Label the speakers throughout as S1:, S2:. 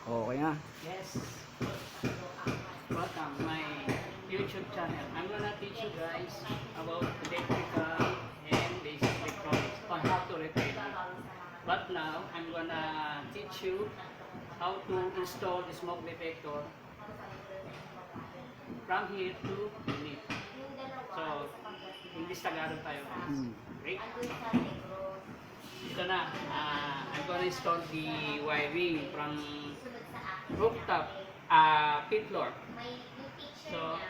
S1: Okay na.
S2: Yes. Welcome my YouTube channel. I'm gonna teach you guys about electrical and basic electronics on how to repair it. But now I'm gonna teach you how to install the smoke detector from here to unit. So, English Tagalog tayo guys. Okay? Ito na. I'm gonna install the wiring from rooftop, fifth floor. So,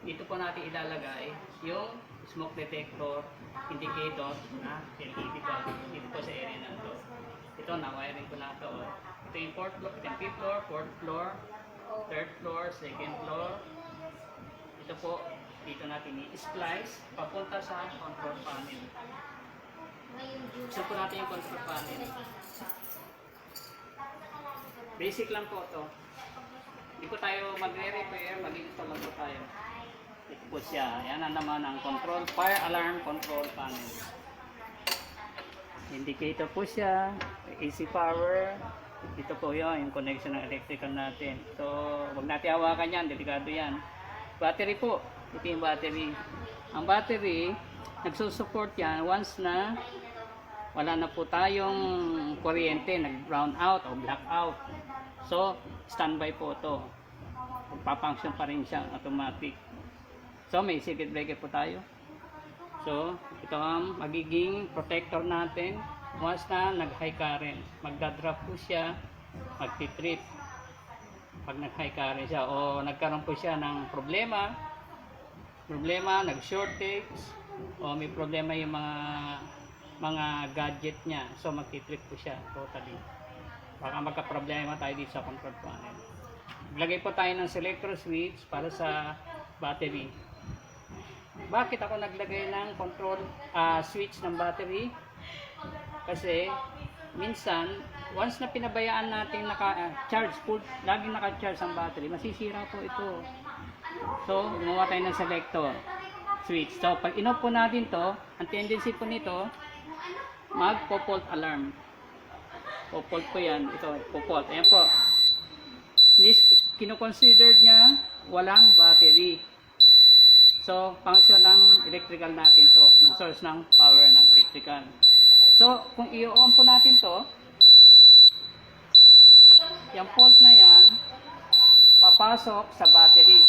S2: dito po natin ilalagay yung smoke detector indicator na LED bulb dito po sa area na to. Ito na, wiring ko na ito. Ito yung fourth floor, ito yung fifth floor, fourth floor, third floor, second floor. Ito po, dito natin i-splice papunta sa control panel. Gusto po natin yung control panel. Basic lang po ito. Hindi po tayo magre-repair, mag-install lang po tayo. Ito po siya. Yan na naman ang control, fire alarm control panel. Indicator po siya, AC power. Ito po yun, yung connection ng electrical natin. So, huwag natin hawakan yan, delikado yan. Battery po, ito yung battery. Ang battery, nagsusupport yan once na wala na po tayong kuryente, nag-brown out o black out. So, standby po ito. Magpapunction pa rin siya, automatic. So, may circuit breaker po tayo. So, ito ang magiging protector natin once na nag-high current. Magdadrop po siya, magti-trip. Pag nag-high current siya o nagkaroon po siya ng problema, nag-shortage, o may problema yung mga gadget niya. So, magti-trip po siya totally. Baka magka-problema tayo dito sa control panel. Maglagay po tayo ng selector switch para sa battery. Bakit ako naglagay ng control switch ng battery? Kasi minsan, once na pinabayaan natin naka-charge, laging naka-charge ang battery, masisira po ito. So, gumawa tayo ng selector switch. So, pag in-off po natin to, ang tendency po nito, mag-fault alarm. Fault po yan. Ito, fault. Ayan po. Kino-consider niya walang battery. So, function ng electrical natin to. Ng source ng power ng electrical. So, kung i-on po natin to, yung fault na yan, papasok sa battery.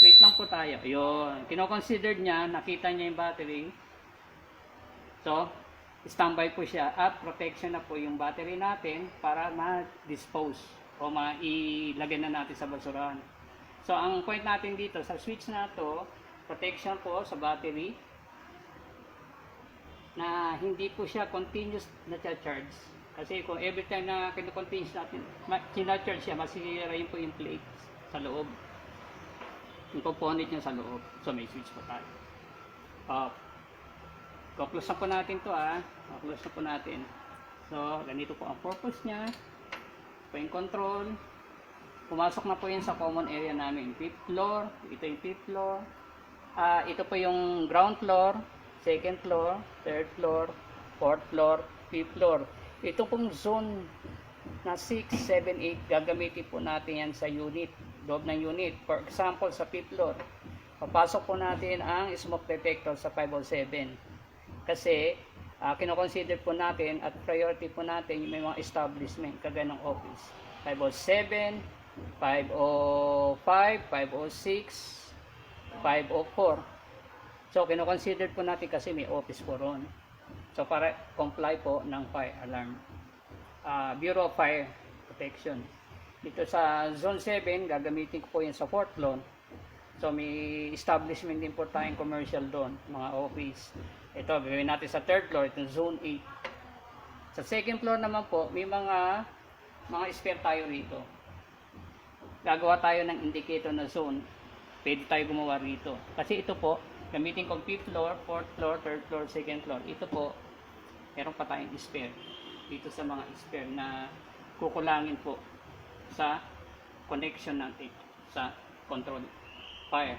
S2: Wait lang po tayo. Ayun. Kino-consider niya, nakita niya yung battery. So, standby po siya at protection na po yung battery natin para ma-dispose o mailagay na natin sa basurahan. So, ang point natin dito sa switch na to, protection po sa battery na hindi po siya continuous na charge. Kasi kung every time na continuous natin, charge siya, masisira yun po yung plate sa loob. Yung component niya sa loob. So, may switch po tayo. Close na po natin to close na po natin. So, ganito po ang purpose niya. Ito po yung control. Pumasok na po yun sa common area namin. 5th floor. Ito yung 5th floor. Ito po yung ground floor, 2nd floor, 3rd floor, 4th floor, 5th floor. Ito pong zone na 6, 7, 8, gagamitin po natin yan sa unit, loob ng unit. For example, sa 5th floor, papasok po natin ang smoke detector sa 507. Kasi, kinoconsider po natin at priority po natin yung may mga establishment, kagaya ng office. 507, 505, 506, 504. So, kinoconsider po natin kasi may office po ron. So, para comply po ng fire alarm. Bureau of Fire Protection. Dito sa Zone 7, gagamitin ko po yun sa 4th floor. So, may establishment din po tayong commercial doon, mga office. Ito, gagawin natin sa 3rd floor, ito Zone 8. Sa 2nd floor naman po, may mga spare tayo rito. Gagawa tayo ng indicator na zone. Pwede tayo gumawa rito. Kasi ito po, gamitin ko 5th floor, 4th floor, 3rd floor, 2nd floor. Ito po, meron pa tayong spare. Dito sa mga spare na kukulangin po sa connection natin sa control fire.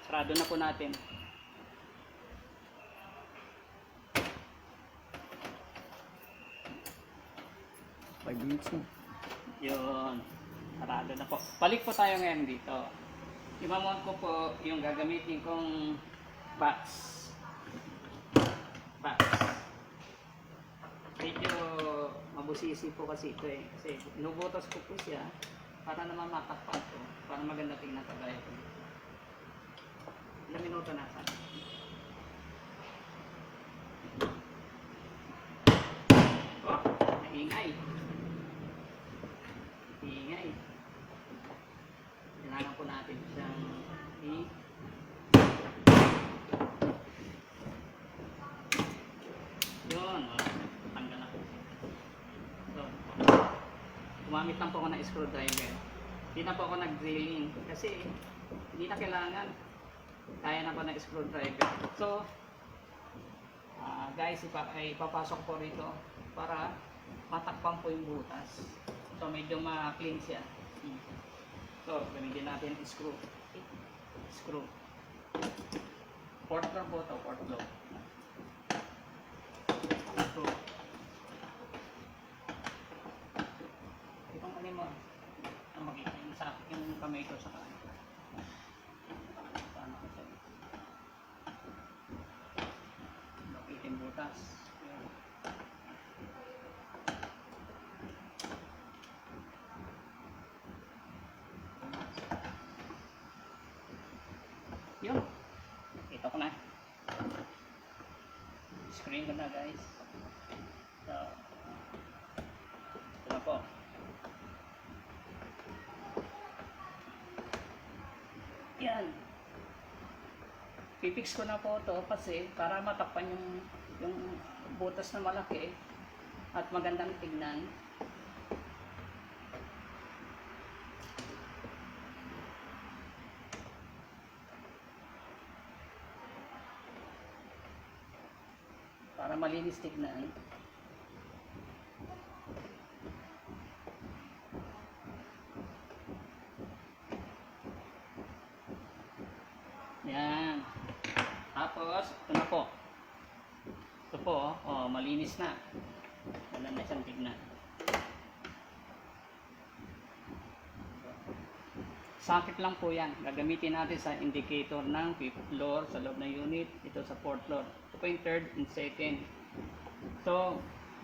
S2: Sarado na po natin.
S1: 5 minutes na.
S2: Yun. Sarado na po. Balik po tayo ngayon dito. Imamount ko po yung gagamitin kong box. Medyo mabusisi po kasi ito eh. Kasi inubutas ko po siya para naman matakpan ko. Para maganda tingnan kagaya ko. Ilang minuto na sana. Oh, naingay. Ingay. Kailangan po natin siyang yun, tanggal na po. So, gumamit lang po ako ng screwdriver. Hindi na po ako nag-drilling kasi hindi na kailangan. Kaya na po ng screwdriver. So, guys, ipapasok po rito para matakpan po yung butas. So, medyo ma-clean siya. So, gamitin natin screw. Screw. Port lock po ito, port lock. Screw. Itong ano mo, ang makikita yung sa yung kamay ko sa kanan. Paano ko siya? Bakitin butas. Yun. Ito ko na. Screen ko na guys. So, ito na po. Yan. Pipix ko na po ito kasi para matakpan yung butas na malaki at magandang tignan. Para malinis tignan. Yan. Tapos, ito na po. Ito po, oh, malinis na. Wala na siyang tignan. Sakit lang po yan. Gagamitin natin sa indicator ng 5th floor sa loob ng unit. Ito sa 4th floor. Ito po yung 3rd and 2nd. So,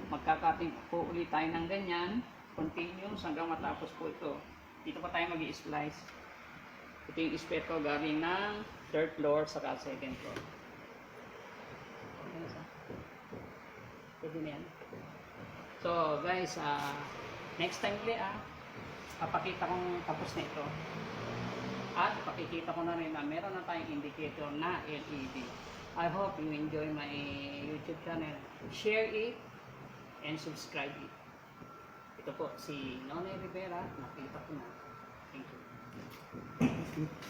S2: magkakating po ulit tayo ng ganyan. Continuous hanggang matapos po ito. Dito pa tayo mag-i-splice. Ito yung espeto galing ng 3rd floor sa 2nd floor. Pwede na yan. So, guys, next time ulit papakita kong tapos na ito. At pakikita ko na rin na meron na tayong indicator na LED. I hope you enjoy my YouTube channel. Share it and subscribe it. Ito po si Nonay Rivera. Nakita ko na. Thank you.